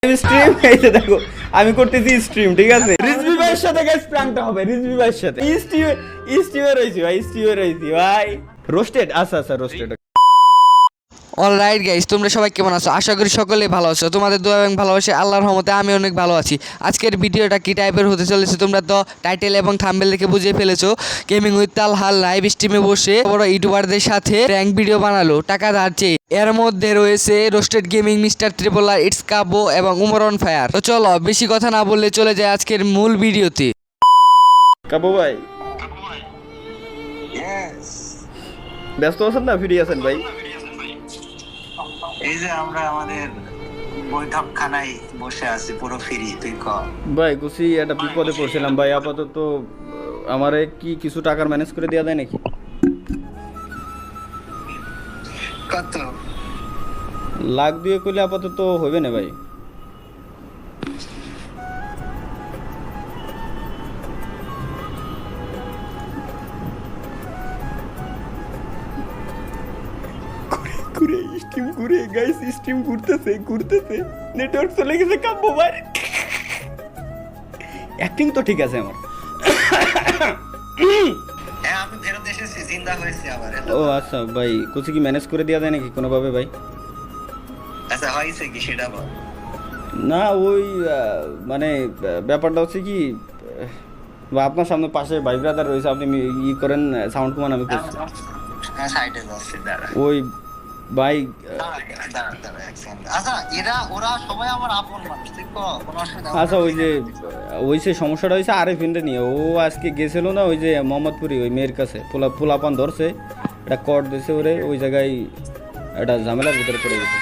Stream এই যে দেখো আমি করতেছি স্ট্রিম, ঠিক আছে? রিজভি ভাইয়ের সাথে গাইস প্র্যাঙ্কটা হবে, রিজভি ভাইয়ের সাথে। স্ট্রিমে রইছি ভাই, স্ট্রিমে রইছি ভাই। রোস্টেড, আচ্ছা রোস্টেড। অলরাইট গাইস, তোমরা সবাই কেমন আছো? আশা করি সকলেই ভালো আছো। তোমাদের দোয়া এবং ভালোবাসা আল্লাহর রহমতে আমি অনেক ভালো আছি। আজকের ভিডিওটা কি টাইপের হতে চলেছে তোমরা তো টাইটেল এবং থাম্বনেল দেখে বুঝে ফেলেছো। গেমিং উইথ তালহা লাইভ স্ট্রিমে বসে বড় ইউটিউবারদের সাথে প্র্যাঙ্ক ভিডিও বানালো টাকা ধার চেয়ে। এর মধ্যে রয়েছে roasted gaming, mister triple R, it's Kabbo এবং উমর অন ফায়ার। তো চলো বেশি কথা না বললে চলে যায় আজকের মূল ভিডিওতে। কাবু ভাই Yes. ব্যস্ত আছেন না? ফ্রি আছেন ভাই? এই যে আমরা আমাদের বৈঠকখানায় বসে আছি, পুরো ফ্রি। তুই ক। ভাই কুসি একটা বিপদে পড়ছিলাম ভাই, আপাতত আমারে কি কিছু টাকার ম্যানেজ করে দেওয়া যায় নাকি? কত? লাখ দিয়ে কইলে আপাতত হইবে না ভাই। ঘুরে স্ট্রিম ঘুরে গাইস, স্ট্রিম ঘুরতেছে নেটওয়ার্ক চলে গেছে কাব্য ভাই। অ্যাক্টিং তো ঠিক আছে আমার। হ্যাঁ, আমি ফেরত এসেছি, জিন্দা হয়েছি আবার। ও আচ্ছা ভাই, কুসি কি ম্যানেজ করে দেওয়া যায় নাকি কোনোভাবে ভাই? আচ্ছা, হয়েছে কি সেটা বল। না ওই মানে ব্যাপারটা হচ্ছে কি, বা আপনার সামনে পাশে ভাই ব্রাদার রয়েছে, আপনি ই করেন সাউন্ড কমান, আমি করছি। হ্যাঁ, সাইডে যাচ্ছে, দাঁড়া। ওই ভাই দাঁড়া এক সেকেন্ড। আচ্ছা, ওরা সবাই আমার আপন মানুষ, তুই ক, কোনো অসুবিধা হবে না। আচ্ছা ওই যে সমস্যাটা হয়েছে আরেফিনটা নিয়ে। ও আজকে গেছিল না ওই যে মোহাম্মদপুরি ওই মেয়ের কাছে, পোলাপান ধরছে, এটা কট দিয়েছে ওরে, ওই জায়গায় একটা ঝামেলার ভিতরে পড়ে গেছে।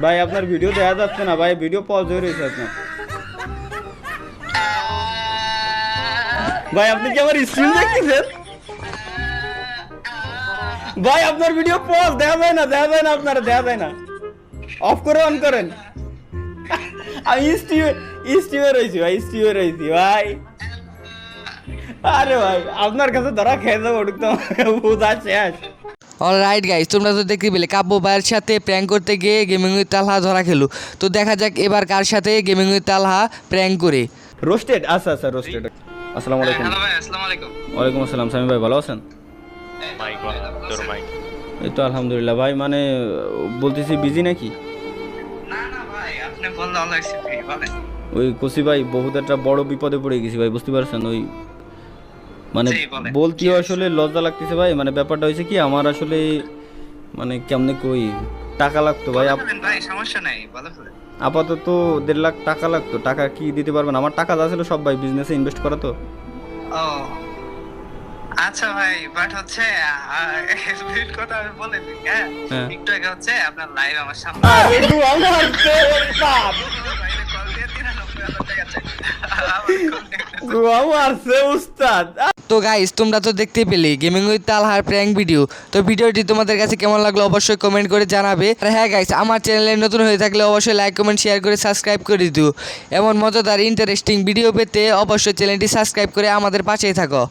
ভাই আপনার ভিডিও দেখা যাচ্ছে না ভাই, ভিডিও পজ হয়ে রয়েছে আপনার। ভাই আপনি কি আমার স্ট্রিম দেখতেছেন? ভাই আপনার ভিডিও পজ, দেখা যায় না আপনারা, দেখা যায় না। অফ করে অন করেন। আমি স্ট্রিমে রয়েছি ভাই। আরে ভাই আপনার কাছে ধরা খেয়ে যাবো, ঢুকতাম বুঝা শেষ। অলরাইট গাইস, তোমরা তো দেখতে পেলে কাব্য ভাইয়ের সাথে প্র্যাঙ্ক করতে গিয়ে গেমিং উইথ তালহা ধরা খেলো। তো দেখা যাক এবার কার সাথে গেমিং উইথ তালহা প্র্যাঙ্ক করে। রোস্টেড, আচ্ছা রোস্টেড। আসসালামু আলাইকুম। হ্যালো ভাই, আসসালামু আলাইকুম। ওয়ালাইকুম আসসালাম। সামি ভাই ভালো আছেন? মাইক বল, তোর মাইক। এই তো আলহামদুলিল্লাহ ভাই। মানে বলতেছি বিজি নাকি? না ভাই, আপনি বললে অল আইসি ফ্রি বলেন। ওই কুসি ভাই বহুত একটা বড় বিপদে পড়ে গেছি ভাই, বুঝতে পারছেন? ওই মানে জি, বলেন। বলতেও আসলে লজ্জা লাগতেছে ভাই। মানে ব্যাপারটা হয়েছে কি, আমার আসলে মানে কেমনে কই, টাকা লাগতো ভাই। বলেন ভাই, সমস্যা নাই, বলে ফেলেন। আপাতত 1.5 লাখ টাকা লাগতো। টাকা কি দিতে পারবেন? আমার টাকা যা ছিল সব ভাই বিজনেসে ইনভেস্ট করা তো। ও আচ্ছা ভাই, বাট হচ্ছে স্পিড কথা আমি বলে দিই। হ্যাঁ, হ্যাঁ। একটু আগে হচ্ছে আপনার লাইভ আমার সামনে আরে দুয়া মারছে ওস্তাদ, বাইরে কল দিয়ে 93,000 টাকা চাই। দুয়া মারছে উস্তাদ। তো গাইস, তোমরা তো দেখতে পেলে গেমিং উইথ তালহার প্র্যাঙ্ক ভিডিও। তো ভিডিওটি তোমাদের কাছে কেমন লাগলো অবশ্যই কমেন্ট করে জানাবে। আর হ্যাঁ গাইস, আমার চ্যানেলে নতুন হয়ে থাকলে অবশ্যই লাইক কমেন্ট শেয়ার করে সাবস্ক্রাইব করে দিও। এমন মজাদার ইন্টারেস্টিং ভিডিও পেতে অবশ্যই চ্যানেলটি সাবস্ক্রাইব করে আমাদের পাশেই থাকো।